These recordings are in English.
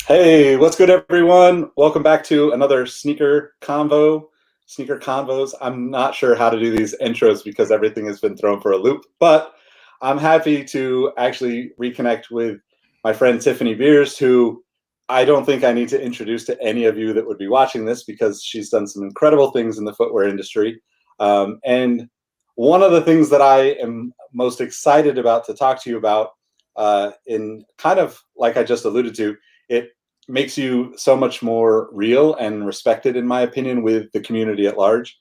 Hey, what's good, everyone? Welcome back to another sneaker convos. I'm not sure how to do these intros because everything has been thrown for a loop, but I'm happy to actually reconnect with my friend Tiffany Beers, who I don't think I need to introduce to any of you that would be watching this because she's done some incredible things in the footwear industry. And one of the things that I am most excited about to talk to you about, in kind of like I just alluded to, it makes you so much more real and respected, in my opinion, with the community at large,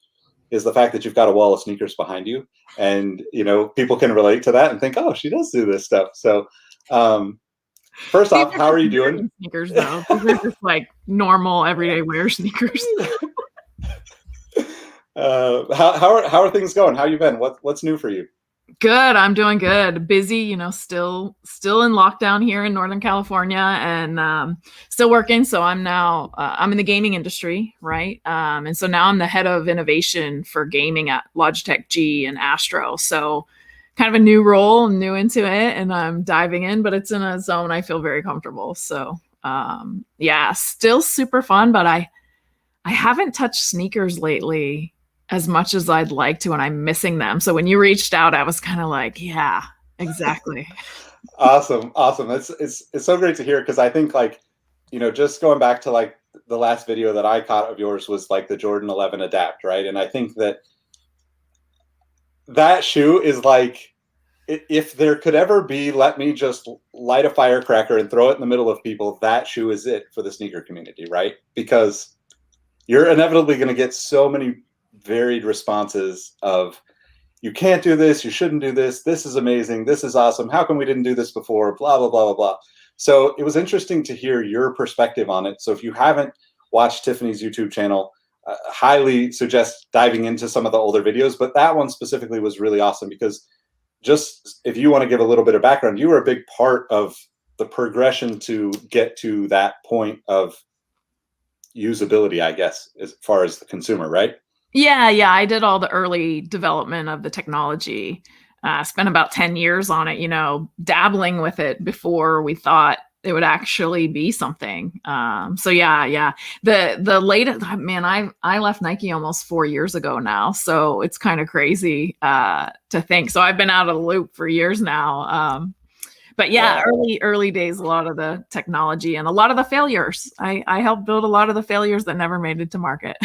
is the fact that you've got a wall of sneakers behind you, and people can relate to that and think, oh, she does do this stuff. So um, first These off, are how are just you doing? American sneakers, though. These are just like normal everyday wear sneakers. How are things going? How you been? What's new for you? Good. I'm doing good. Busy, still in lockdown here in Northern California and still working. So I'm in the gaming industry, right? And so now I'm the head of innovation for gaming at Logitech G and Astro. So kind of a new role, new into it, and I'm diving in, but it's in a zone I feel very comfortable. So yeah, still super fun, but I haven't touched sneakers lately as much as I'd like to, and I'm missing them. So when you reached out, I was kind of like, yeah, exactly. Awesome. It's so great to hear, because I think, like, just going back to like the last video that I caught of yours was like the Jordan 11 Adapt, right? And I think that shoe is like, if there could ever be, let me just light a firecracker and throw it in the middle of people, that shoe is it for the sneaker community, right? Because you're inevitably going to get so many varied responses of, you can't do this, you shouldn't do this, this is amazing, this is awesome, how come we didn't do this before, blah blah blah blah blah. So it was interesting to hear your perspective on it. So if you haven't watched Tiffany's YouTube channel, highly suggest diving into some of the older videos, but that one specifically was really awesome because, just if you want to give a little bit of background, you were a big part of the progression to get to that point of usability, I guess, as far as the consumer, right? Yeah. I did all the early development of the technology. Spent about 10 years on it, dabbling with it before we thought it would actually be something. So yeah. The latest, man, I left Nike almost 4 years ago now, so it's kind of crazy to think. So I've been out of the loop for years now. But yeah, Wow. early days, a lot of the technology and a lot of the failures. I helped build a lot of the failures that never made it to market.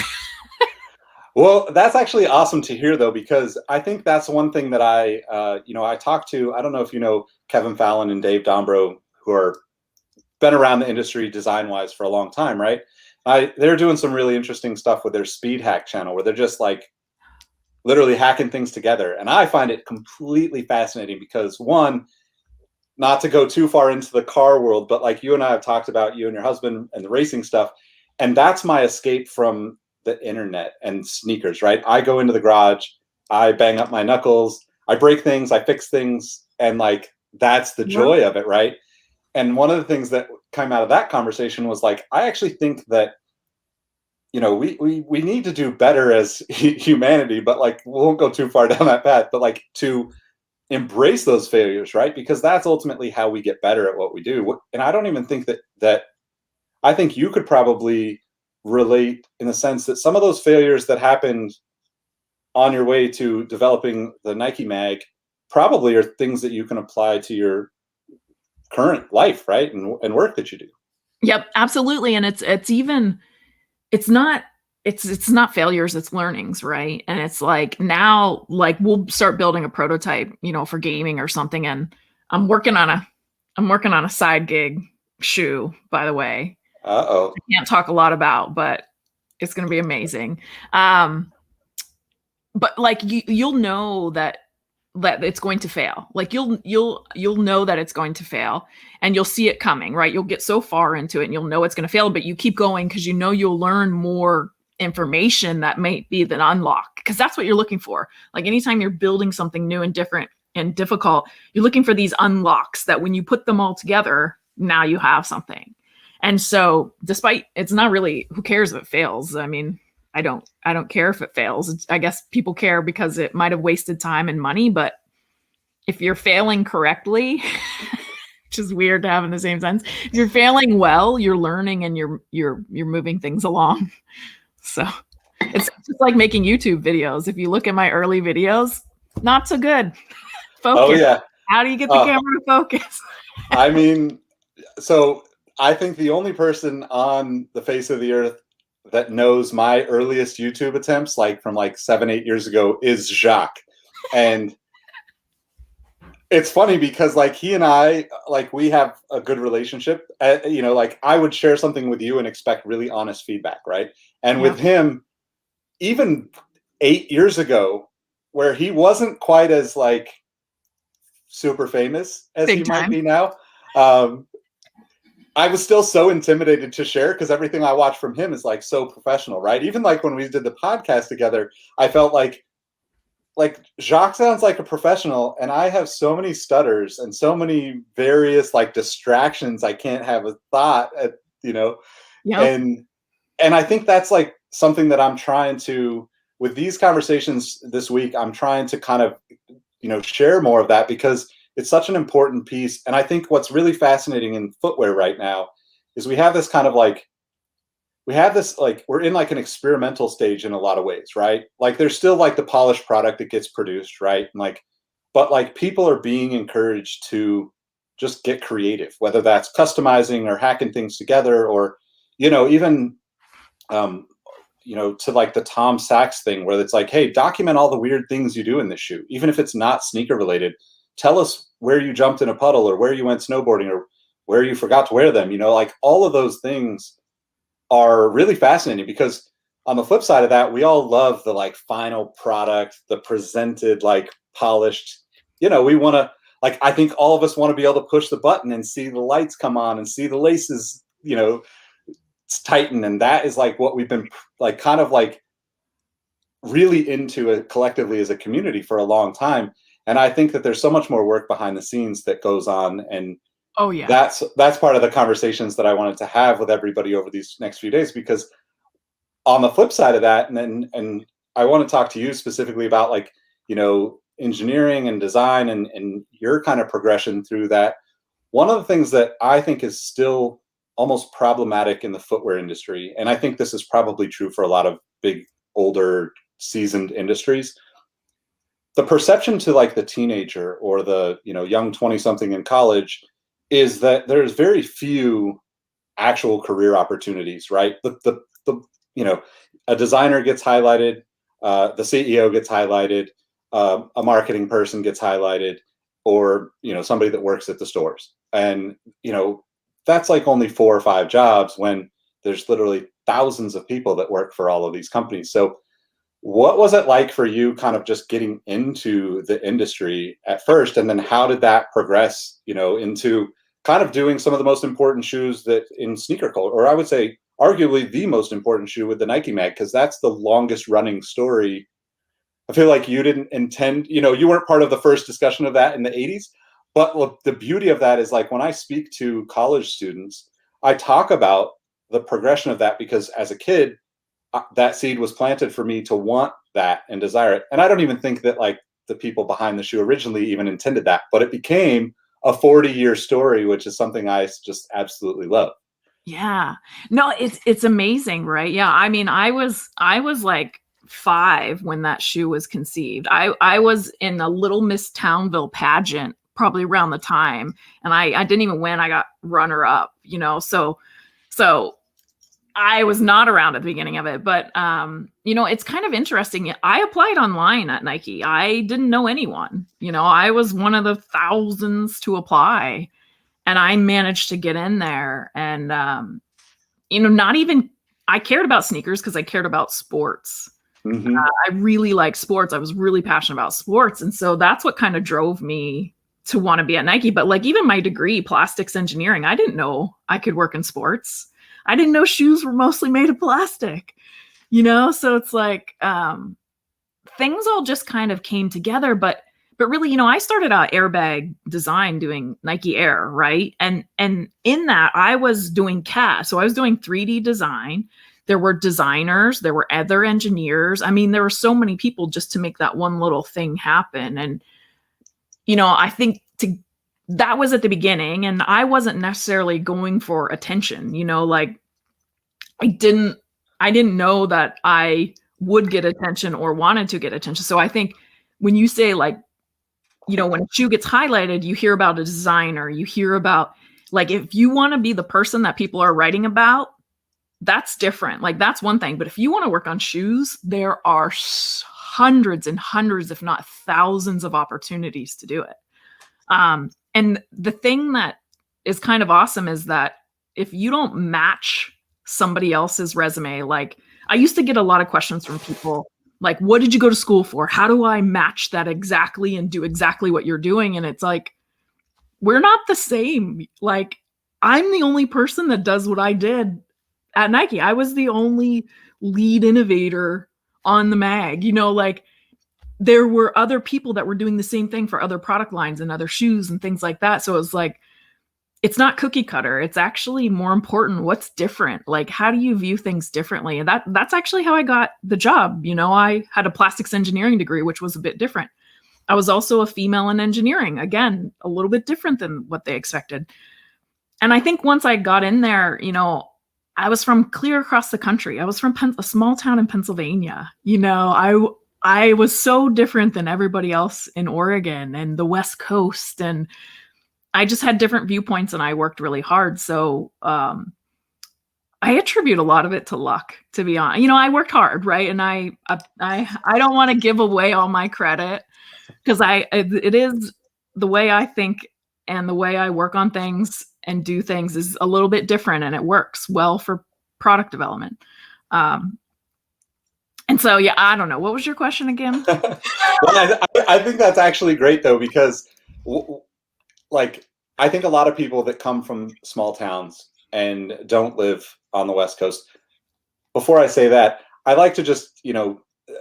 Well, that's actually awesome to hear, though, because I think that's one thing that I talked to. I don't know if you know Kevin Fallon and Dave Dombrow, who are been around the industry design wise for a long time, right? They're doing some really interesting stuff with their Speed Hack channel, where they're just like literally hacking things together, and I find it completely fascinating because, one, not to go too far into the car world, but like you and I have talked about, you and your husband and the racing stuff, and that's my escape from the internet and sneakers, right? I go into the garage, I bang up my knuckles, I break things, I fix things, and like that's the Yeah. joy of it, right? And one of the things that came out of that conversation was like, I actually think that we need to do better as humanity, but like we won't go too far down that path, but like to embrace those failures, right? Because that's ultimately how we get better at what we do. And I don't even think that I think you could probably relate, in the sense that some of those failures that happened on your way to developing the Nike mag probably are things that you can apply to your current life, right? And work that you do. Yep, absolutely. And it's not it's not failures, it's learnings, right? And it's like now, like we'll start building a prototype, for gaming or something. And I'm working on a I'm working on a side gig shoe, by the way. Uh-oh. I can't talk a lot about, but it's gonna be amazing. Um, but like you'll know that it's going to fail. Like you'll know that it's going to fail, and you'll see it coming, right? You'll get so far into it and you'll know it's going to fail, but you keep going because you'll learn more information that might be the unlock, because that's what you're looking for. Like anytime you're building something new and different and difficult, you're looking for these unlocks that when you put them all together, now you have something. And so despite, it's not really, who cares if it fails? I mean, I don't care if it fails. I guess people care because it might have wasted time and money, but if you're failing correctly, which is weird to have in the same sense. If you're failing well, you're learning and you're moving things along. So it's just like making YouTube videos. If you look at my early videos, not so good. Oh Focus. yeah. How do you get the camera to focus? I mean, so I think the only person on the face of the earth that knows my earliest YouTube attempts, like from like 7, 8 years ago, is Jacques. And it's funny because like he and I, like we have a good relationship. You know, like I would share something with you and expect really honest feedback, right? And Yeah. with him, even 8 years ago, where he wasn't quite as like super famous as Big he might time. be now, um, I was still so intimidated to share because everything I watch from him is like so professional, right? Even like when we did the podcast together, I felt like Jacques sounds like a professional, and I have so many stutters and so many various like distractions. I can't have a thought at, you know, Yep. and I think that's like something that I'm trying to, with these conversations this week, I'm trying to kind of, you know, share more of that because it's such an important piece. And I think what's really fascinating in footwear right now is we have this kind of like, we have this like, we're in like an experimental stage in a lot of ways, right? Like there's still like the polished product that gets produced, right? And like, but like people are being encouraged to just get creative, whether that's customizing or hacking things together or, you know, even um, you know, to like the Tom Sachs thing where it's like, hey, document all the weird things you do in this shoe, even if it's not sneaker related. Tell us where you jumped in a puddle or where you went snowboarding or where you forgot to wear them. You know, like all of those things are really fascinating because on the flip side of that, we all love the like final product, the presented, like polished, you know, we want to, like, I think all of us want to be able to push the button and see the lights come on and see the laces, you know, tighten. And that is like what we've been like kind of like really into it collectively as a community for a long time. And I think that there's so much more work behind the scenes that goes on. And Oh yeah. that's part of the conversations that I wanted to have with everybody over these next few days, because on the flip side of that, and I want to talk to you specifically about like, you know, engineering and design and your kind of progression through that. One of the things that I think is still almost problematic in the footwear industry, and I think this is probably true for a lot of big, older, seasoned industries, the perception to like the teenager or the, you know, young 20 something in college is that there's very few actual career opportunities, right? The you know, a designer gets highlighted, the CEO gets highlighted, a marketing person gets highlighted, or you know, somebody that works at the stores, and you know, that's like only 4 or 5 jobs when there's literally thousands of people that work for all of these companies. So what was it like for you kind of just getting into the industry at first, and then how did that progress, you know, into kind of doing some of the most important shoes that in sneaker culture, or I would say arguably the most important shoe with the Nike mag, because that's the longest running story. I feel like you didn't intend, you know, you weren't part of the first discussion of that in the 80s. But look, the beauty of that is like when I speak to college students, I talk about the progression of that because as a kid, that seed was planted for me to want that and desire it. And I don't even think that like the people behind the shoe originally even intended that, but it became a 40-year story, which is something I just absolutely love. Yeah. No, it's amazing, right? Yeah. I mean, I was like 5 when that shoe was conceived. I was in a Little Miss Townville pageant probably around the time, and I didn't even win. I got runner up, you know. So I was not around at the beginning of it, but you know, it's kind of interesting. I applied online at Nike. I didn't know anyone. You know, I was one of the thousands to apply, and I managed to get in there. And you know, not even I cared about sneakers because I cared about sports. Mm-hmm. I really like sports. I was really passionate about sports, and so that's what kind of drove me to want to be at Nike. But like even my degree, plastics engineering, I didn't know I could work in sports. I didn't know shoes were mostly made of plastic, you know? So it's like things all just kind of came together. But really, you know, I started out airbag design doing Nike Air, right? And in that I was doing CAD. So I was doing 3D design. There were designers, there were other engineers. I mean, there were so many people just to make that one little thing happen. And you know, I think that was at the beginning, and I wasn't necessarily going for attention, like I didn't know that I would get attention or wanted to get attention. So I think when you say like, when a shoe gets highlighted, you hear about a designer, you hear about like, if you want to be the person that people are writing about, that's different. Like that's one thing. But if you want to work on shoes, there are hundreds and hundreds, if not thousands of opportunities to do it. And the thing that is kind of awesome is that if you don't match somebody else's resume, like I used to get a lot of questions from people like, what did you go to school for? How do I match that exactly and do exactly what you're doing? And it's like, we're not the same. Like I'm the only person that does what I did at Nike. I was the only lead innovator on the mag, like there were other people that were doing the same thing for other product lines and other shoes and things like that. So it was like, it's not cookie cutter. It's actually more important. What's different? Like, how do you view things differently? And that's actually how I got the job. I had a plastics engineering degree, which was a bit different. I was also a female in engineering. Again, a little bit different than what they expected. And I think once I got in there, I was from clear across the country. I was from a small town in Pennsylvania. I was so different than everybody else in Oregon and the West Coast. And I just had different viewpoints and I worked really hard. So I attribute a lot of it to luck, to be honest. I worked hard, right? And I don't want to give away all my credit because it is the way I think and the way I work on things and do things is a little bit different, and it works well for product development. And so, yeah, I don't know. What was your question again? Well, I think that's actually great though, because like, I think a lot of people that come from small towns and don't live on the West Coast, before I say that, I like to just,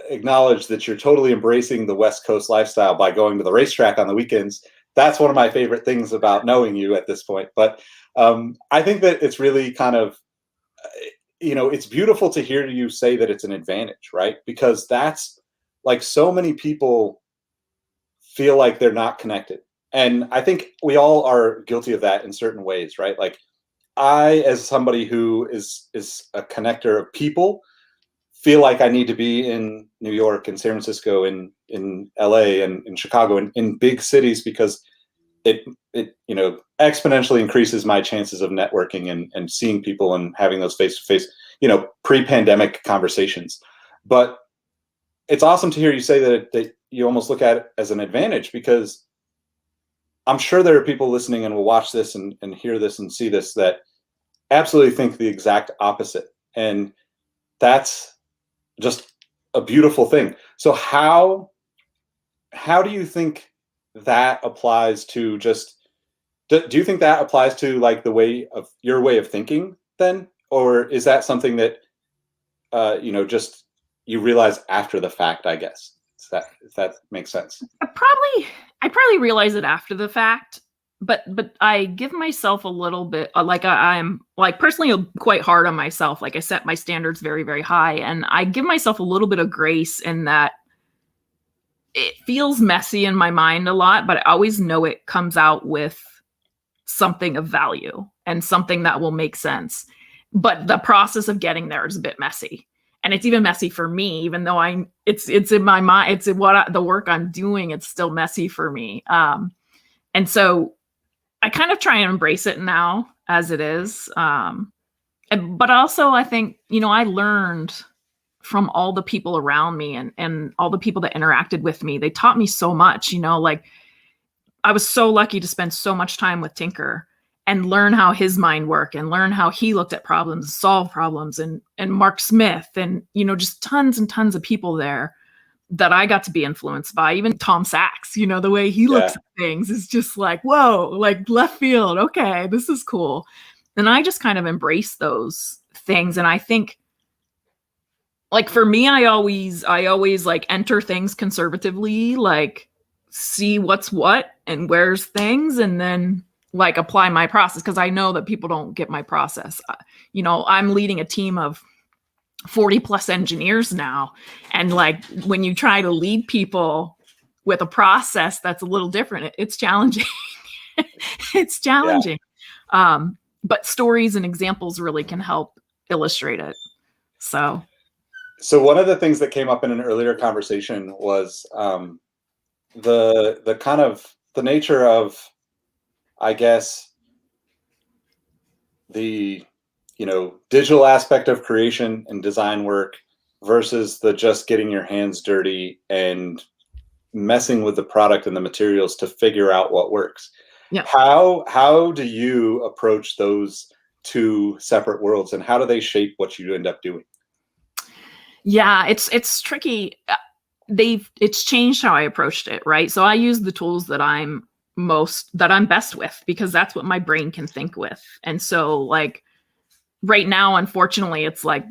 acknowledge that you're totally embracing the West Coast lifestyle by going to the racetrack on the weekends. That's one of my favorite things about knowing you at this point. But I think that it's really kind of, it's beautiful to hear you say that it's an advantage, right? Because that's like so many people feel like they're not connected. And I think we all are guilty of that in certain ways, right? Like I, as somebody who is a connector of people, feel like I need to be in New York and San Francisco and in LA and in Chicago and in big cities because it exponentially increases my chances of networking and seeing people and having those face-to-face, pre-pandemic conversations. But it's awesome to hear you say that you almost look at it as an advantage, because I'm sure there are people listening and will watch this and hear this and see this that absolutely think the exact opposite. And that's just a beautiful thing. So how do you think that applies to just, do you think that applies to like your way of thinking then? Or is that something that, just you realize after the fact, I guess? If that makes sense. I probably realize it after the fact, but I give myself a little bit like I'm like personally quite hard on myself. Like I set my standards very, very high, and I give myself a little bit of grace in that it feels messy in my mind a lot, but I always know it comes out with something of value and something that will make sense. But the process of getting there is a bit messy. And it's even messy for me, even though it's in my mind, it's the work I'm doing, it's still messy for me. And so I kind of try and embrace it now as it is. But also I think, I learned from all the people around me and all the people that interacted with me. They taught me so much, like I was so lucky to spend so much time with Tinker and learn how his mind worked and learn how he looked at problems, solve problems, and Mark Smith and, just tons and tons of people there that I got to be influenced by. Even Tom Sachs, the way he looks at things is just like, whoa, like left field. Okay, this is cool. And I just kind of embrace those things. And I think like for me, I always like enter things conservatively, like see what's what and where's things, and then like apply my process, because I know that people don't get my process. I'm leading a team of 40 plus engineers now. And like when you try to lead people with a process that's a little different, it's challenging. It's Yeah. challenging. But stories and examples really can help illustrate it. So So one of the things that came up in an earlier conversation was the kind of the nature of, I guess, the digital aspect of creation and design work versus the just getting your hands dirty and messing with the product and the materials to figure out what works. yeah. How do you approach those two separate worlds, and how do they shape what you end up doing? Yeah, it's tricky. It's changed how I approached it, right? So I use the tools that I'm best with because that's what my brain can think with. And so like right now, unfortunately, it's like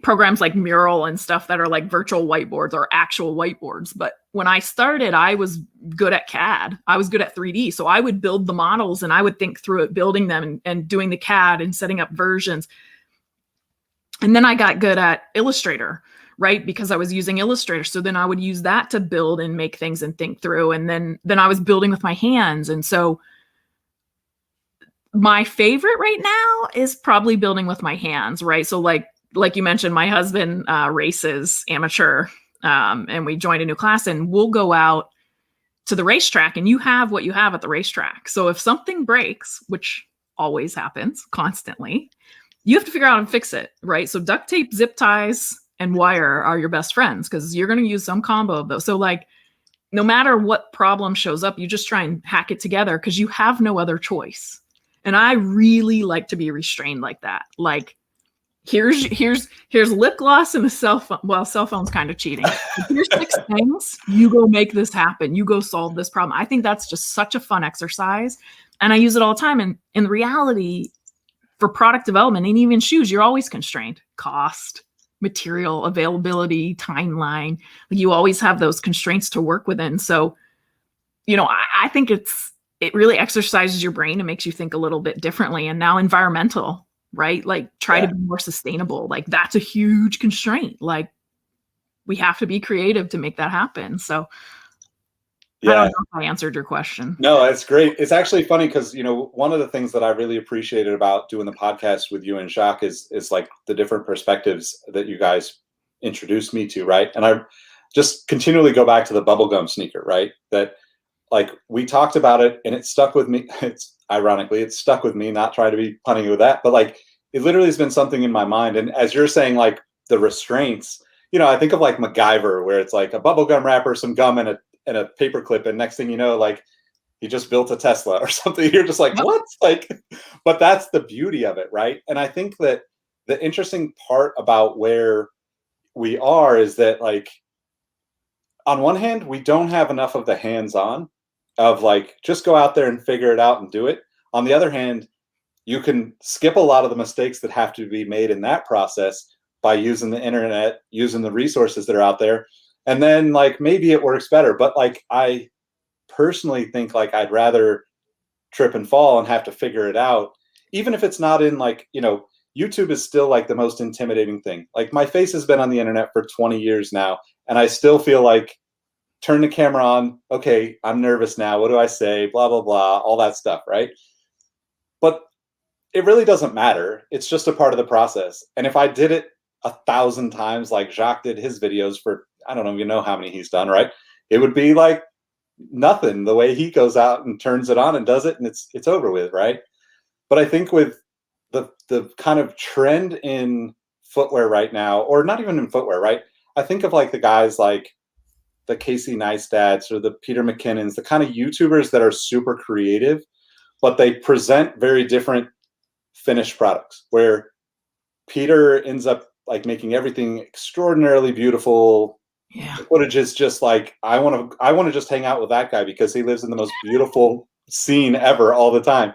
programs like Mural and stuff that are like virtual whiteboards or actual whiteboards. But when I started, I was good at CAD. I was good at 3D. So I would build the models and I would think through it, building them and doing the CAD and setting up versions. And then I got good at Illustrator, right? Because I was using Illustrator. So then I would use that to build and make things and think through. And then I was building with my hands. And so my favorite right now is probably building with my hands, right? So like you mentioned, my husband races amateur, and we joined a new class, and we'll go out to the racetrack, and you have what you have at the racetrack. So if something breaks, which always happens constantly, you have to figure out how to fix it, right? So duct tape, zip ties, and wire are your best friends because you're going to use some combo of those. So like, no matter what problem shows up, you just try and hack it together because you have no other choice. And I really like to be restrained like that. Like, here's lip gloss and a cell phone. Well, cell phone's kind of cheating. But here's 6 things. You go make this happen. You go solve this problem. I think that's just such a fun exercise. And I use it all the time. And in reality, for product development and even shoes, you're always constrained. Cost, material, availability, timeline. Like you always have those constraints to work within. So, I think it really exercises your brain and makes you think a little bit differently. And now environmental, right? Like try to be more sustainable. Like that's a huge constraint. Like we have to be creative to make that happen. So I don't know if I answered your question. No, it's great. It's actually funny because one of the things that I really appreciated about doing the podcast with you and Jacques is like the different perspectives that you guys introduced me to, right? And I just continually go back to the bubblegum sneaker, right? That like we talked about it and it stuck with me. It's ironically, it stuck with me, not trying to be punning with that, but like it literally has been something in my mind. And as you're saying, like the restraints, I think of like MacGyver, where it's like a bubblegum wrapper, some gum, and a paper clip, and next thing you know, like he just built a Tesla or something. You're just like, what? Like, but that's the beauty of it, right? And I think that the interesting part about where we are is that like on one hand, we don't have enough of the hands-on of like just go out there and figure it out and do it. On the other hand, you can skip a lot of the mistakes that have to be made in that process by using the internet, using the resources that are out there. And then like maybe it works better. But like I personally think like I'd rather trip and fall and have to figure it out, even if it's not in like, YouTube is still like the most intimidating thing. Like my face has been on the internet for 20 years now, and I still feel like turn the camera on. Okay, I'm nervous now. What do I say? Blah, blah, blah, all that stuff, right? But it really doesn't matter. It's just a part of the process. And if I did it 1,000 times like Jacques did his videos for, I don't even know how many he's done, right? It would be like nothing the way he goes out and turns it on and does it, and it's over with, right? But I think with the kind of trend in footwear right now, or not even in footwear, right? I think of like the guys like the Casey Neistats or the Peter McKinnons, the kind of YouTubers that are super creative, but they present very different finished products, where Peter ends up like making everything extraordinarily beautiful. Yeah. The footage is just like I want to just hang out with that guy because he lives in the most beautiful scene ever all the time.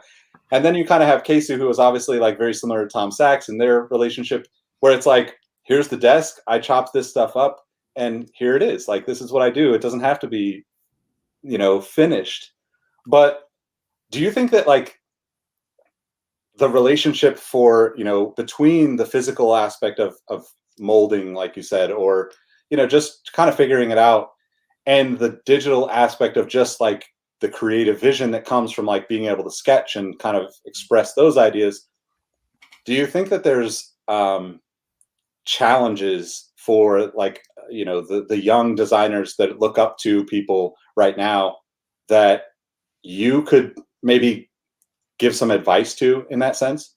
And then you kind of have Casey, who is obviously like very similar to Tom Sachs in their relationship, where it's like, here's the desk, I chopped this stuff up, and here it is. Like this is what I do. It doesn't have to be, finished. But do you think that like the relationship for between the physical aspect of molding, like you said, or just kind of figuring it out, and the digital aspect of just like the creative vision that comes from like being able to sketch and kind of express those ideas. Do you think that there's challenges for like, the young designers that look up to people right now that you could maybe give some advice to in that sense?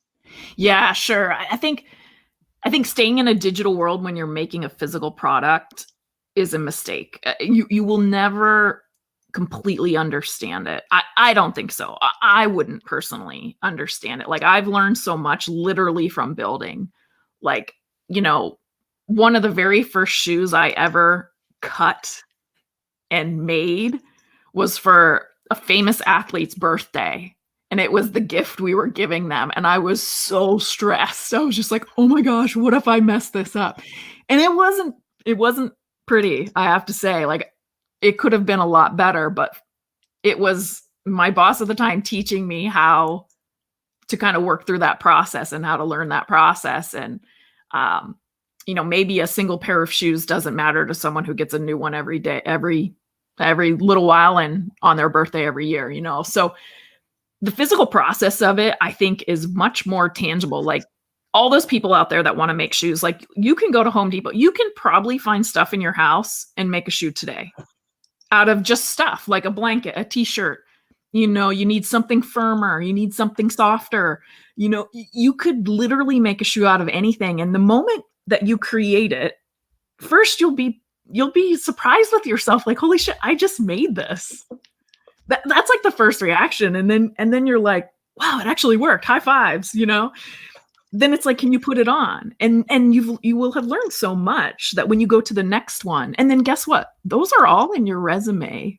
Yeah, sure. I think staying in a digital world when you're making a physical product is a mistake. You will never completely understand it. I don't think so. I wouldn't personally understand it. Like, I've learned so much literally from building. Like, one of the very first shoes I ever cut and made was for a famous athlete's birthday. And it was the gift we were giving them. And I was so stressed. I was just like, oh my gosh, what if I mess this up? And it wasn't pretty, I have to say. Like, it could have been a lot better, but it was my boss at the time teaching me how to kind of work through that process and how to learn that process. And, maybe a single pair of shoes doesn't matter to someone who gets a new one every day, every little while, and on their birthday every year, So the physical process of it, I think, is much more tangible. Like, all those people out there that want to make shoes, like, you can go to Home Depot. You can probably find stuff in your house and make a shoe today out of just stuff like a blanket, a t-shirt. You need something firmer, you need something softer. You could literally make a shoe out of anything. And the moment that you create it, first you'll be surprised with yourself, like, holy shit, I just made this. That's like the first reaction. And then you're like, wow, it actually worked. High fives, Then it's like, can you put it on? And you will have learned so much that when you go to the next one, and then guess what? Those are all in your resume.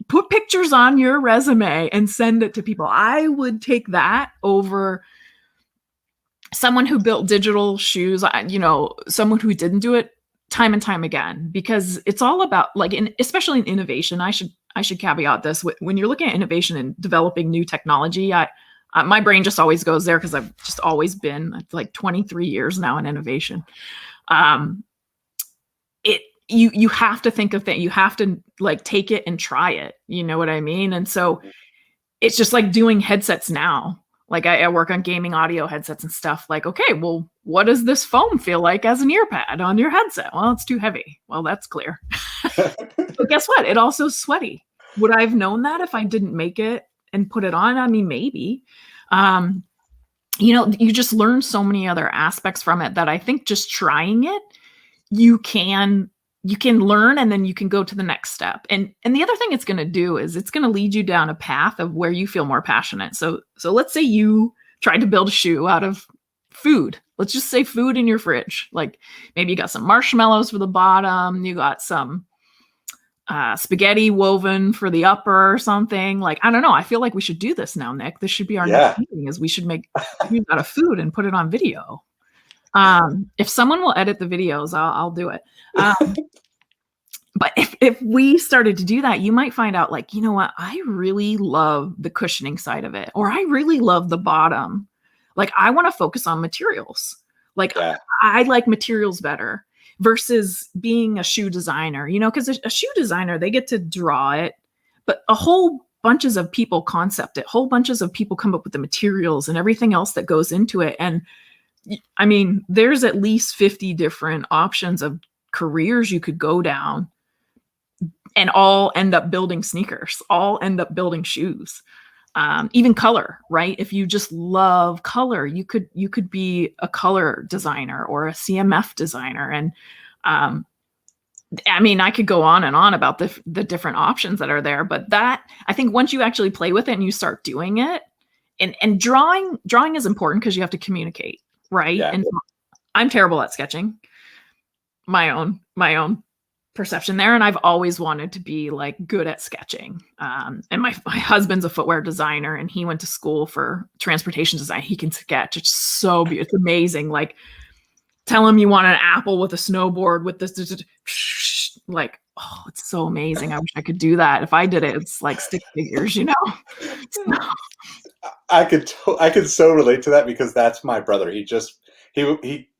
Put pictures on your resume and send it to people. I would take that over someone who built digital shoes, someone who didn't do it time and time again, because it's all about, like, especially in innovation. I should caveat this. When you're looking at innovation and developing new technology, my brain just always goes there because I've just always been like 23 years now in innovation. You have to think of things. You have to like take it and try it. You know what I mean? And so it's just like doing headsets now. Like, I work on gaming audio headsets and stuff. Like, okay, well, what does this foam feel like as an ear pad on your headset? Well, it's too heavy. Well, that's clear. But guess what? It also sweaty. Would I have known that if I didn't make it and put it on? I mean, maybe. You just learn so many other aspects from it that I think just trying it, you can learn, and then you can go to the next step. And the other thing it's going to do is it's going to lead you down a path of where you feel more passionate. So let's say you tried to build a shoe out of food. Let's just say food in your fridge. Like, maybe you got some marshmallows for the bottom. You got some spaghetti woven for the upper or something. Like, I don't know. I feel like we should do this now, Nick. This should be our next meeting, is we should make shoes out of food and put it on video. If someone will edit the videos, I'll do it. But if we started to do that, you might find out, like, you know what? I really love the cushioning side of it, or I really love the bottom. Like, I want to focus on materials. Like, I like materials better versus being a shoe designer, because a shoe designer, they get to draw it, but a whole bunches of people concept it. Whole bunches of people come up with the materials and everything else that goes into it. And I mean, there's at least 50 different options of careers you could go down, and all end up building sneakers, all end up building shoes. Even color, right? If you just love color, you could be a color designer or a CMF designer. And I mean, I could go on and on about the different options that are there, but that, I think, once you actually play with it and you start doing it, and drawing is important because you have to communicate, right? Yeah. And I'm terrible at sketching. My own perception there. And I've always wanted to be like good at sketching. And my husband's a footwear designer, and he went to school for transportation design. He can sketch. It's so beautiful. It's amazing. Like, tell him you want an apple with a snowboard with this, like, oh, it's so amazing. I wish I could do that. If I did it, it's like stick figures, I could so relate to that, because that's my brother. He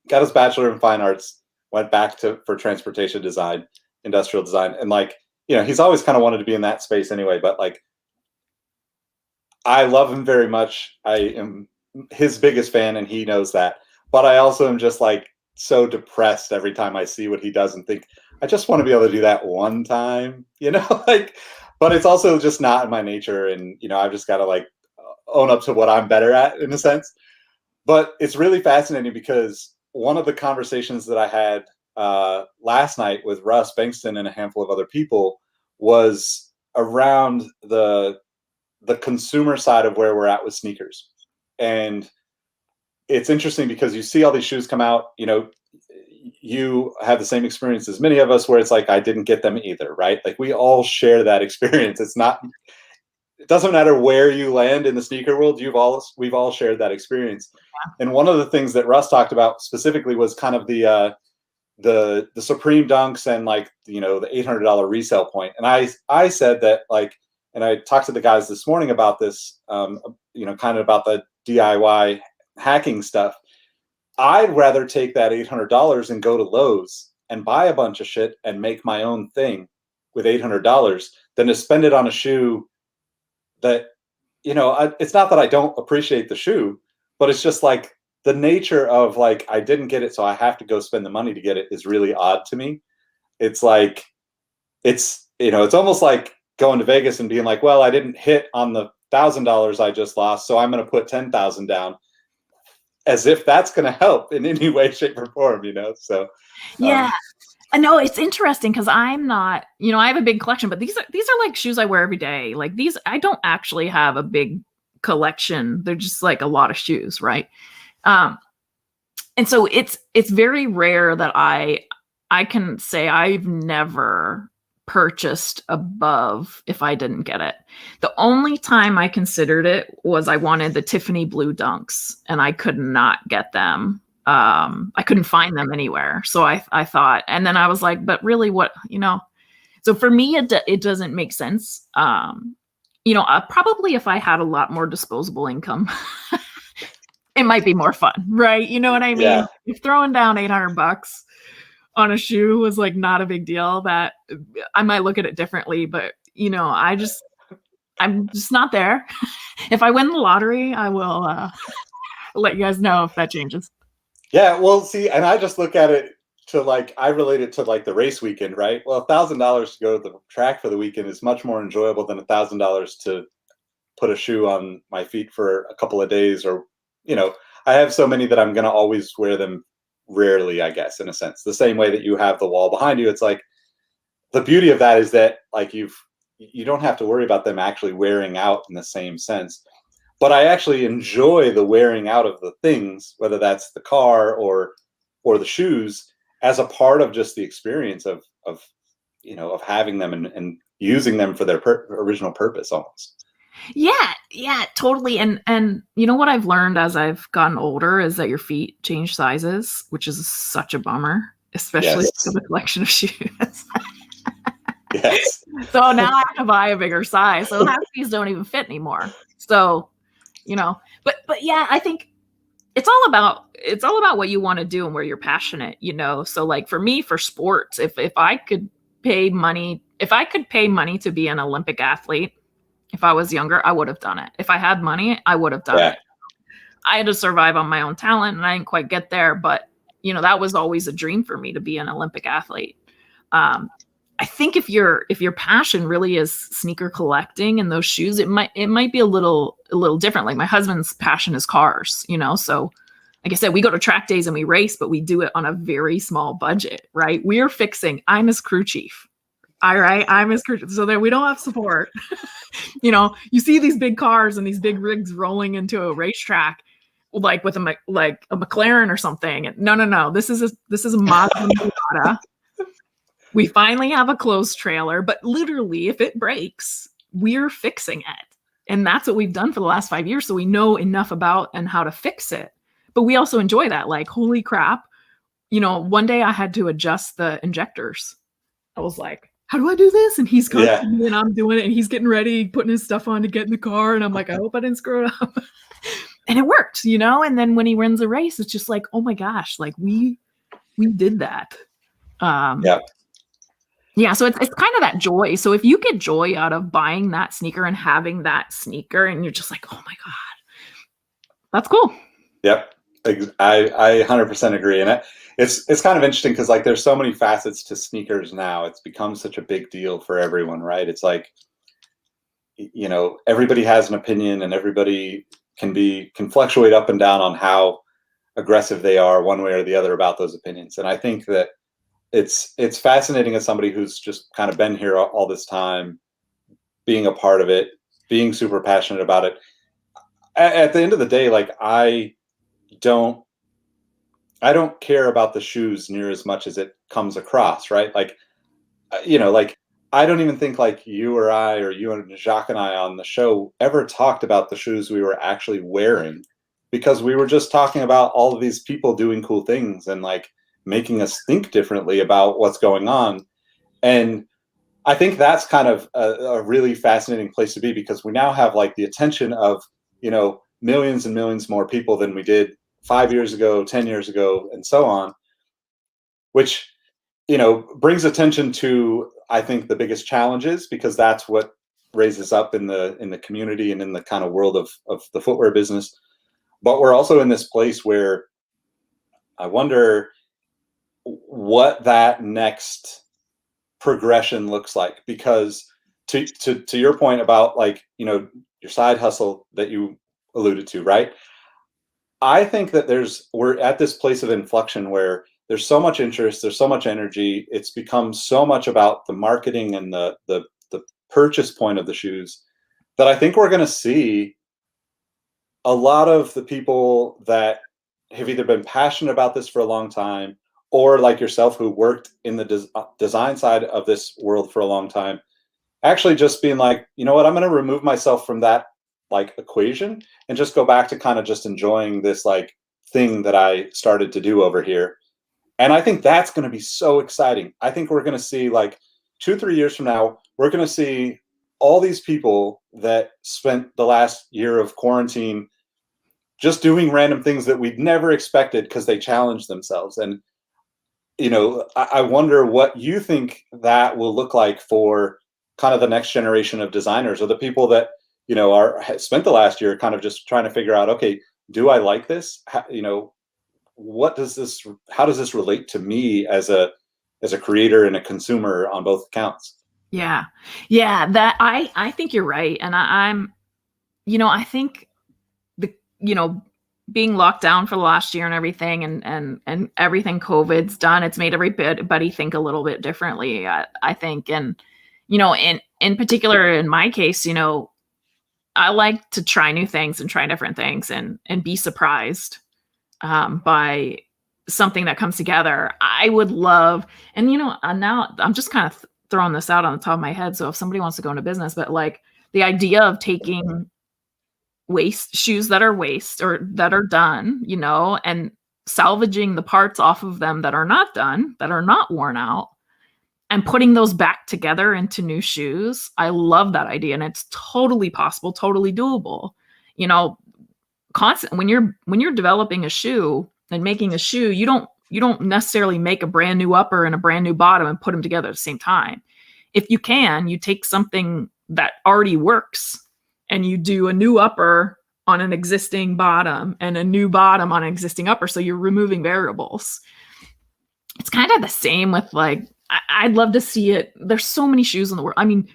got his bachelor in fine arts, went back for transportation design, industrial design, and like, he's always kind of wanted to be in that space anyway, but like, I love him very much. I am his biggest fan, and he knows that. But I also am just like so depressed every time I see what he does and think, I just want to be able to do that one time, like, but it's also just not in my nature. And, I've just got to like own up to what I'm better at in a sense. But it's really fascinating because one of the conversations that I had last night with Russ Bankston and a handful of other people was around the consumer side of where we're at with sneakers. And it's interesting because you see all these shoes come out, you have the same experience as many of us where it's like, I didn't get them either, right? Like we all share that experience. It doesn't matter where you land in the sneaker world, we've all shared that experience. And one of the things that Russ talked about specifically was kind of the Supreme Dunks and like, the $800 resale point. And I said that like, and I talked to the guys this morning about this, kind of about the DIY hacking stuff. I'd rather take that $800 and go to Lowe's and buy a bunch of shit and make my own thing with $800 than to spend it on a shoe that, it's not that I don't appreciate the shoe, but it's just like the nature of like, I didn't get it, so I have to go spend the money to get it is really odd to me. It's like, it's almost like going to Vegas and being like, well, I didn't hit on the $1,000 I just lost, so I'm going to put 10,000 down, as if that's going to help in any way, shape, or form, So yeah, I know it's interesting because I'm not, I have a big collection, but these are like shoes I wear every day. Like these, I don't actually have a big collection. They're just like a lot of shoes, right? And so it's very rare that I can say I've never purchased above if I didn't get it. The only time I considered it was I wanted the Tiffany blue dunks and I could not get them. I couldn't find them anywhere. So I thought, and then I was like, but really what, so for me, it doesn't make sense. Probably if I had a lot more disposable income, it might be more fun, right? You know what I mean? Yeah. If throwing down $800 on a shoe was like not a big deal, that I might look at it differently, but I'm just not there. If I win the lottery, I will let you guys know if that changes. Yeah, well, see, and I just look at it to like, I relate it to like the race weekend, right? Well, $1,000 to go to the track for the weekend is much more enjoyable than $1,000 to put a shoe on my feet for a couple of days, or I have so many that I'm going to always wear them rarely, I guess, in a sense. The same way that you have the wall behind you, it's like the beauty of that is that like you don't have to worry about them actually wearing out in the same sense. But I actually enjoy the wearing out of the things, whether that's the car or the shoes, as a part of just the experience of having them and using them for their original purpose almost. Yeah, totally. And what I've learned as I've gotten older is that your feet change sizes, which is such a bummer, especially with a collection of shoes. Yes. So now I have to buy a bigger size. So half these don't even fit anymore. So, but yeah, I think it's all about what you want to do and where you're passionate, So like for me, for sports, if I could pay money to be an Olympic athlete, if I was younger, I would have done it. If I had money, I would have done it. I had to survive on my own talent and I didn't quite get there, but that was always a dream for me to be an Olympic athlete. I think if your passion really is sneaker collecting and those shoes, it might be a little different. Like my husband's passion is cars, so like I said, we go to track days and we race, but we do it on a very small budget, right? I'm his crew chief. All right. I'm his crew chief. So that we don't have support. You see these big cars and these big rigs rolling into a racetrack, like with a McLaren or something. No. This is a Mazda Miata. We finally have a closed trailer, but literally if it breaks, we're fixing it. And that's what we've done for the last 5 years. So we know enough about and how to fix it, but we also enjoy that. Like, holy crap. One day I had to adjust the injectors. I was like, how do I do this? And he's coming to me and I'm doing it and he's getting ready, putting his stuff on to get in the car. And I'm like, I hope I didn't screw it up. And it worked, and then when he wins a race, it's just like, oh my gosh, like we did that. Yeah, so it's kind of that joy. So if you get joy out of buying that sneaker and having that sneaker, and you're just like, oh my God, that's cool. Yep. I 100% agree. And it's kind of interesting because like there's so many facets to sneakers now. It's become such a big deal for everyone, right? It's like, you know, everybody has an opinion and everybody can fluctuate up and down on how aggressive they are one way or the other about those opinions. And I think that it's fascinating as somebody who's just kind of been here all this time, being a part of it, being super passionate about it. At the end of the day, like don't I don't care about the shoes near as much as it comes across, right? Like, you know, like I don't even think like you or I or you and Jacques and I on the show ever talked about the shoes we were actually wearing because we were just talking about all of these people doing cool things and like making us think differently about what's going on. And I think that's kind of a really fascinating place to be because we now have like the attention of, you know, millions and millions more people than we did 5 years ago, 10 years ago, and so on, which, you know, brings attention to, I think, the biggest challenges because that's what raises up in the community and in the kind of world of the footwear business. But we're also in this place where I wonder what that next progression looks like because to your point about like, you know, your side hustle that you alluded to, right? I think that we're at this place of inflection where there's so much interest, there's so much energy. It's become so much about the marketing and the purchase point of the shoes that I think we're going to see a lot of the people that have either been passionate about this for a long time or like yourself who worked in the design side of this world for a long time actually just being like, you know what, I'm going to remove myself from that like equation and just go back to kind of just enjoying this like thing that I started to do over here. And I think that's going to be so exciting. I think we're going to see like 2, 3 years from now, we're going to see all these people that spent the last year of quarantine just doing random things that we'd never expected because they challenged themselves. And you know, I wonder what you think that will look like for kind of the next generation of designers or the people that, you know, spent the last year kind of just trying to figure out, okay, do I like this? You know, how does this relate to me as a creator and a consumer on both accounts? Yeah. Yeah, that I think you're right. And I'm, I think the, being locked down for the last year and everything and everything COVID's done, it's made everybody think a little bit differently, I think. And, in particular, in my case, I like to try new things and try different things and be surprised by something that comes together. I would love, and now I'm just kind of throwing this out on the top of my head. So if somebody wants to go into business, but like the idea of taking waste shoes that are waste or that are done, and salvaging the parts off of them that are not done, that are not worn out, and putting those back together into new shoes. I love that idea, and it's totally possible, totally doable. You know, constant when you're developing a shoe and making a shoe, you don't necessarily make a brand new upper and a brand new bottom and put them together at the same time. If you can, you take something that already works and you do a new upper on an existing bottom and a new bottom on an existing upper, so you're removing variables. It's kind of the same with like I'd love to see it. There's so many shoes in the world. I mean,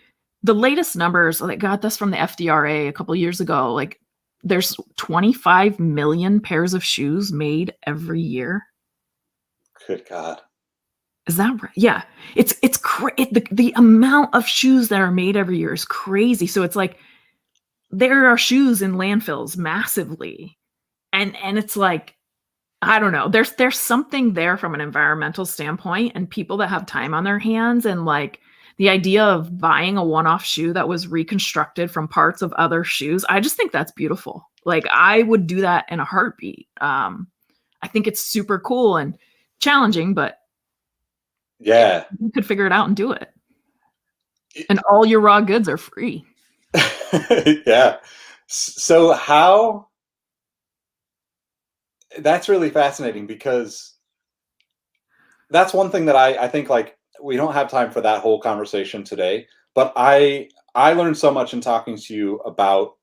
the latest numbers that got this from the FDRA a couple of years ago, like there's 25 million pairs of shoes made every year. Good God. Is that right? Yeah. The amount of shoes that are made every year is crazy. So it's like there are shoes in landfills massively. And it's like, I don't know. There's something there from an environmental standpoint, and people that have time on their hands, and like the idea of buying a one-off shoe that was reconstructed from parts of other shoes. I just think that's beautiful. Like I would do that in a heartbeat. I think it's super cool and challenging, but Yeah. you could figure it out and do it. And all your raw goods are free. Yeah. So how that's really fascinating because that's one thing that I think like we don't have time for that whole conversation today. But I learned so much in talking to you about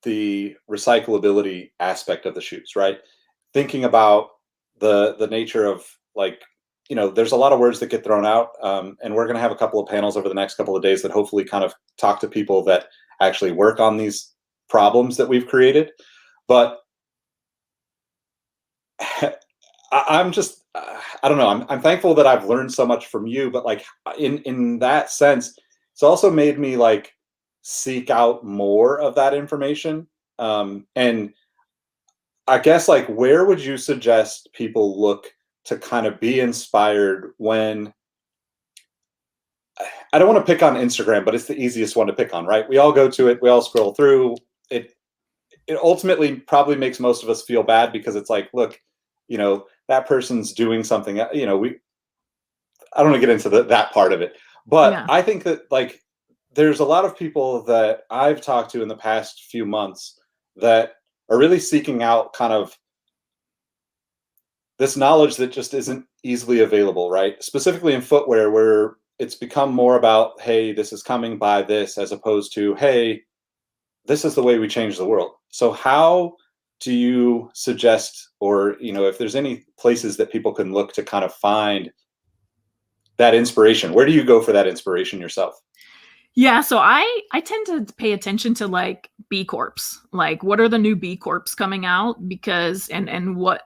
the recyclability aspect of the shoes, right? Thinking about the nature of, like, there's a lot of words that get thrown out, and we're going to have a couple of panels over the next couple of days that hopefully kind of talk to people that actually work on these problems that we've created. But I'm just, I don't know. I'm thankful that I've learned so much from you, but like in that sense, it's also made me like seek out more of that information. And I guess, like, where would you suggest people look to kind of be inspired when, I don't want to pick on Instagram, but it's the easiest one to pick on, right? We all go to it, we all scroll through it. It ultimately probably makes most of us feel bad because it's like, look, that person's doing something, I don't want to get into that part of it, but Yeah. I think that, like, there's a lot of people that I've talked to in the past few months that are really seeking out kind of this knowledge that just isn't easily available, right? Specifically in footwear, where it's become more about, hey, this is coming by this, as opposed to, hey, this is the way we change the world. So how do you suggest, or if there's any places that people can look to kind of find that inspiration? Where do you go for that inspiration yourself? Yeah, so I tend to pay attention to like B Corps. Like what are the new B Corps coming out, because and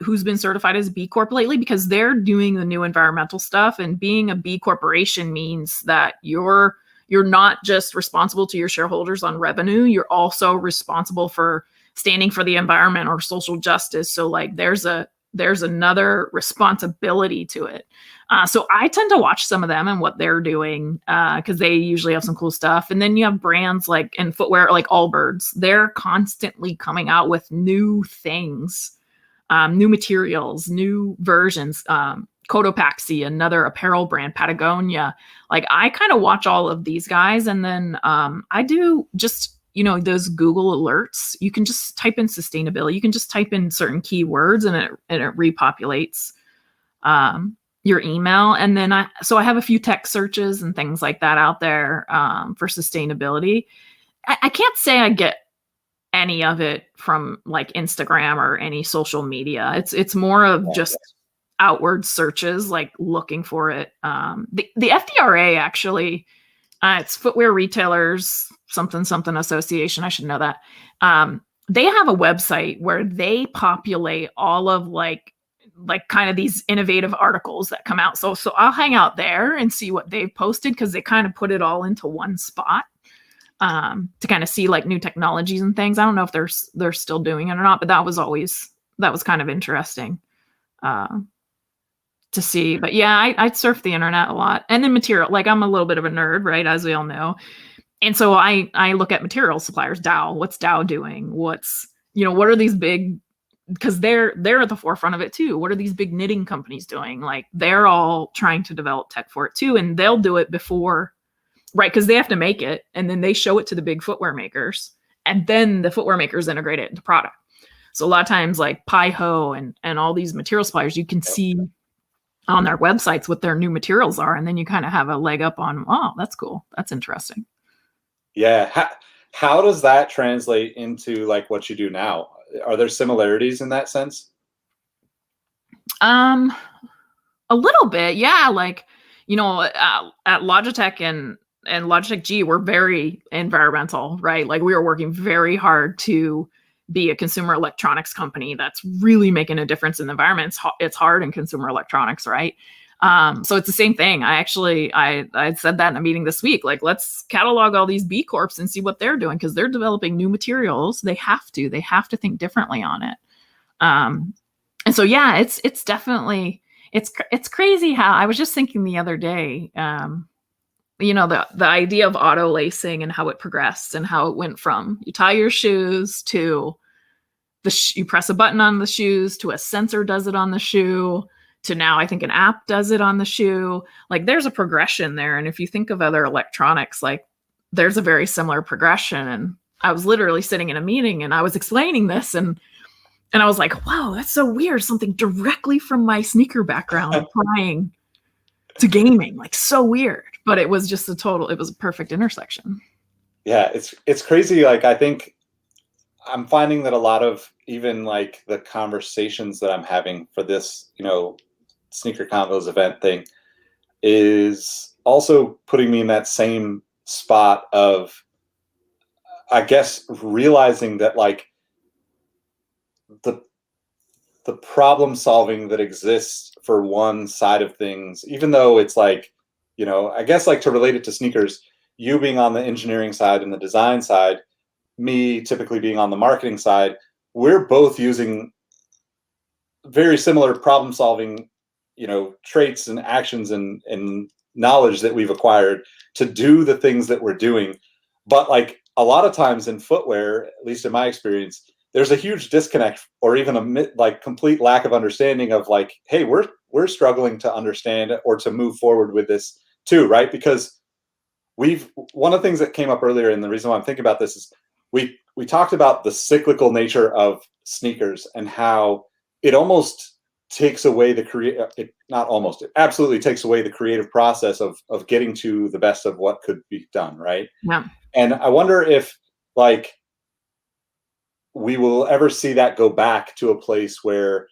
who's been certified as B Corp lately, because they're doing the new environmental stuff, and being a B corporation means that you're not just responsible to your shareholders on revenue, you're also responsible for standing for the environment or social justice. So like there's another responsibility to it. So I tend to watch some of them and what they're doing, because they usually have some cool stuff. And then you have brands like in footwear, like Allbirds. They're constantly coming out with new things, new materials, new versions. Cotopaxi, another apparel brand, Patagonia. Like I kind of watch all of these guys, and then I do just those Google alerts. You can just type in sustainability. You can just type in certain keywords, and it repopulates your email. And then I have a few tech searches and things like that out there for sustainability. I can't say I get any of it from like Instagram or any social media. It's more of just outward searches, like looking for it. The FDRA actually, it's Footwear Retailers something Association. I should know that. They have a website where they populate all of like kind of these innovative articles that come out. So I'll hang out there and see what they've posted, because they kind of put it all into one spot to kind of see like new technologies and things. I don't know if they're still doing it or not, but that was kind of interesting to see. But yeah, I surf the internet a lot. And then material, like I'm a little bit of a nerd, right? As we all know. And so I look at material suppliers. Dow, what's Dow doing? What are these big, because they're at the forefront of it too. What are these big knitting companies doing? Like they're all trying to develop tech for it too. And they'll do it before, right? Because they have to make it, and then they show it to the big footwear makers, and then the footwear makers integrate it into product. So a lot of times like Pi-Ho and all these material suppliers, you can see on their websites what their new materials are. And then you kind of have a leg up on, oh, that's cool. That's interesting. Yeah. How does that translate into like what you do now? Are there similarities in that sense? A little bit. Yeah. Like, at Logitech and Logitech G, we're very environmental, right? Like we are working very hard to be a consumer electronics company that's really making a difference in the environment. It's hard in consumer electronics, right? So it's the same thing. I said that in a meeting this week. Like, let's catalog all these B Corps and see what they're doing, because they're developing new materials. They have to think differently on it. And so yeah, it's definitely it's crazy how I was just thinking the other day. The idea of auto lacing and how it progressed, and how it went from you tie your shoes to you press a button on the shoes, to a sensor does it on the shoe, to now I think an app does it on the shoe. Like there's a progression there. And if you think of other electronics, like there's a very similar progression. And I was literally sitting in a meeting and I was explaining this, and I was like, wow, that's so weird. Something directly from my sneaker background applying to gaming. Like, so weird, but it was just it was a perfect intersection. Yeah, it's crazy. Like, I think I'm finding that a lot of even like the conversations that I'm having for this, sneaker convos event thing is also putting me in that same spot of, I guess, realizing that like the the problem solving that exists for one side of things, even though it's like, I guess like to relate it to sneakers, you being on the engineering side and the design side, me typically being on the marketing side, we're both using very similar problem solving, traits and actions and knowledge that we've acquired to do the things that we're doing. But like a lot of times in footwear, at least in my experience, there's a huge disconnect or even a like complete lack of understanding of like, hey, we're struggling to understand or to move forward with this too, right? Because one of the things that came up earlier, and the reason why I'm thinking about this is we talked about the cyclical nature of sneakers and how it almost takes away it absolutely takes away the creative process of getting to the best of what could be done, right? Yeah. And I wonder if like we will ever see that go back to a place where,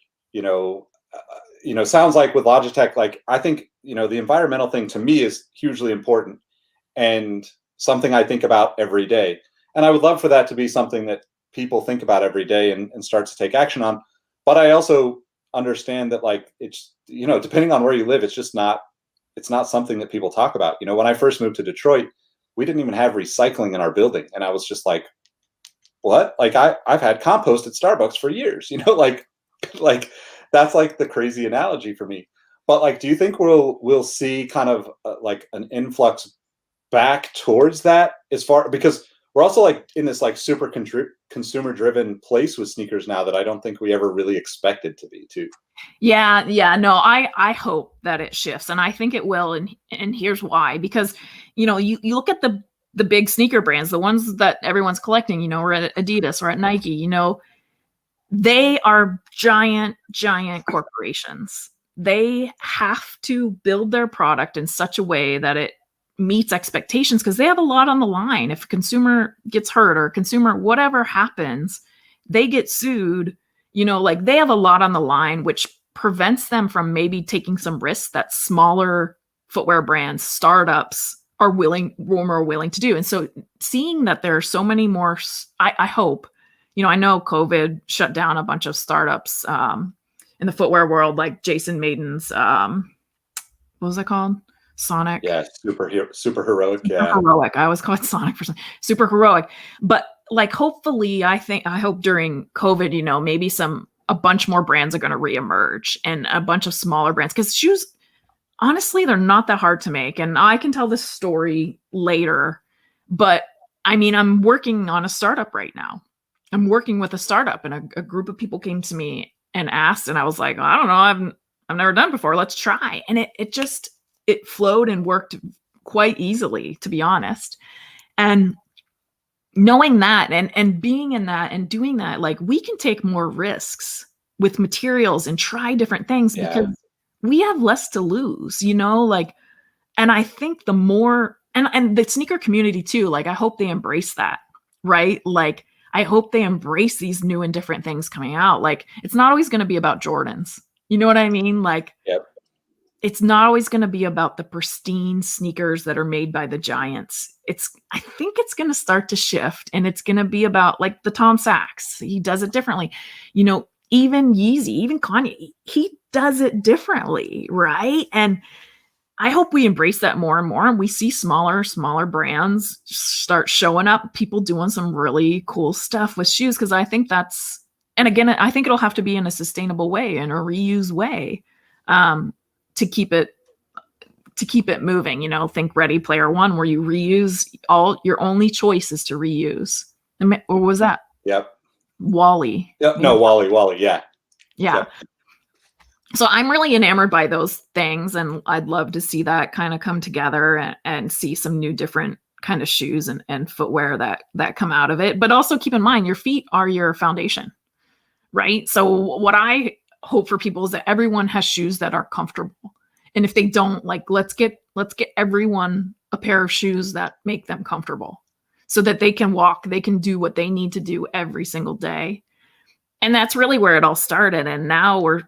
sounds like with Logitech, like I think, the environmental thing to me is hugely important and something I think about every day. And I would love for that to be something that people think about every day and start to take action on. But I also understand that like, it's, depending on where you live, it's not something that people talk about. When I first moved to Detroit, we didn't even have recycling in our building. And I was just like, what? Like I've had compost at Starbucks for years, like that's like the crazy analogy for me. But like, do you think we'll see kind of like an influx back towards that because we're also like in this like super consumer driven place with sneakers now that I don't think we ever really expected to be too. Yeah, no, I hope that it shifts, and I think it will, and here's why. Because you look at the big sneaker brands, the ones that everyone's collecting, or at Adidas or at Nike, they are giant corporations. They have to build their product in such a way that it meets expectations because they have a lot on the line. If a consumer gets hurt or a consumer, whatever happens, they get sued, like they have a lot on the line, which prevents them from maybe taking some risks that smaller footwear brands, startups are more willing to do. And so seeing that there are so many more, I hope, I know COVID shut down a bunch of startups in the footwear world, like Jason Maiden's, what was it called? Sonic. Yeah, super heroic. Super heroic. I always call it Sonic for something. Super heroic. But like, hopefully, I hope during COVID, maybe a bunch more brands are going to reemerge and a bunch of smaller brands, because shoes, honestly, they're not that hard to make. And I can tell this story later, but I mean, I'm working on a startup right now. I'm working with a startup, and a group of people came to me and asked, and I was like, I don't know, I've never done it before. Let's try. And it flowed and worked quite easily, to be honest. And knowing that and being in that and doing that, like, we can take more risks with materials and try different things because we have less to lose, like, and I think the more, and the sneaker community too, like, I hope they embrace that, right? Like, I hope they embrace these new and different things coming out. Like, it's not always going to be about Jordans. You know what I mean? Like, it's not always going to be about the pristine sneakers that are made by the giants. I think it's going to start to shift, and it's going to be about like the Tom Sachs. He does it differently. Even Yeezy, even Kanye, he does it differently, right? And I hope we embrace that more and more, and we see smaller brands start showing up, people doing some really cool stuff with shoes, because I think and again, I think it'll have to be in a sustainable way, in a reuse way, to keep it moving. Think Ready Player One, where you reuse, your only choice is to reuse. Or was that? Yep. Wally. Yep. No, Wally. Yeah. Yep. So I'm really enamored by those things, and I'd love to see that kind of come together and see some new different kind of shoes and footwear that come out of it. But also keep in mind, your feet are your foundation, right? So what I hope for people is that everyone has shoes that are comfortable And if they don't, like, let's get everyone a pair of shoes that make them comfortable so that they can walk, they can do what they need to do every single day. And that's really where it all started. And now we're,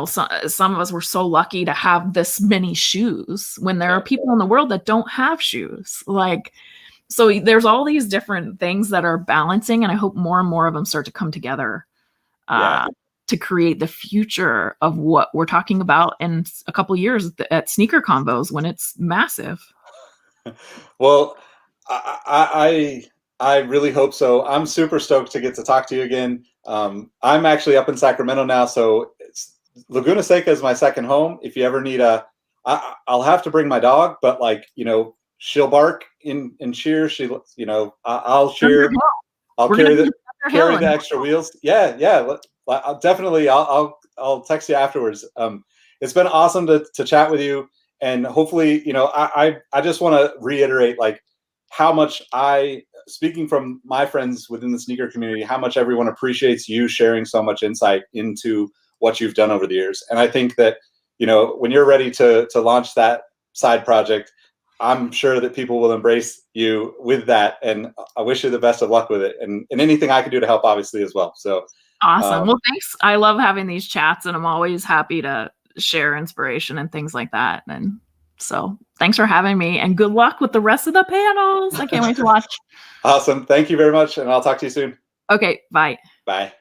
some of us were so lucky to have this many shoes when there are people in the world that don't have shoes. Like, so there's all these different things that are balancing, and I hope more and more of them start to come together to create the future of what we're talking about in a couple of years at Sneaker Convos when it's massive. Well, I really hope so. I'm super stoked to get to talk to you again. I'm actually up in Sacramento now, so Laguna Seca is my second home. If you ever need I'll have to bring my dog, but like, she'll bark in cheer. I'll cheer. I'll carry the extra wheels. Yeah. I'll definitely. I'll text you afterwards. It's been awesome to chat with you, and hopefully, I just want to reiterate like how much speaking from my friends within the sneaker community, how much everyone appreciates you sharing so much insight into what you've done over the years. And I think that, when you're ready to launch that side project, I'm sure that people will embrace you with that. And I wish you the best of luck with it, and anything I can do to help, obviously, as well. So awesome. Well, thanks. I love having these chats, and I'm always happy to share inspiration and things like that. And so thanks for having me, and good luck with the rest of the panels. I can't wait to watch. Awesome. Thank you very much. And I'll talk to you soon. Okay. Bye. Bye.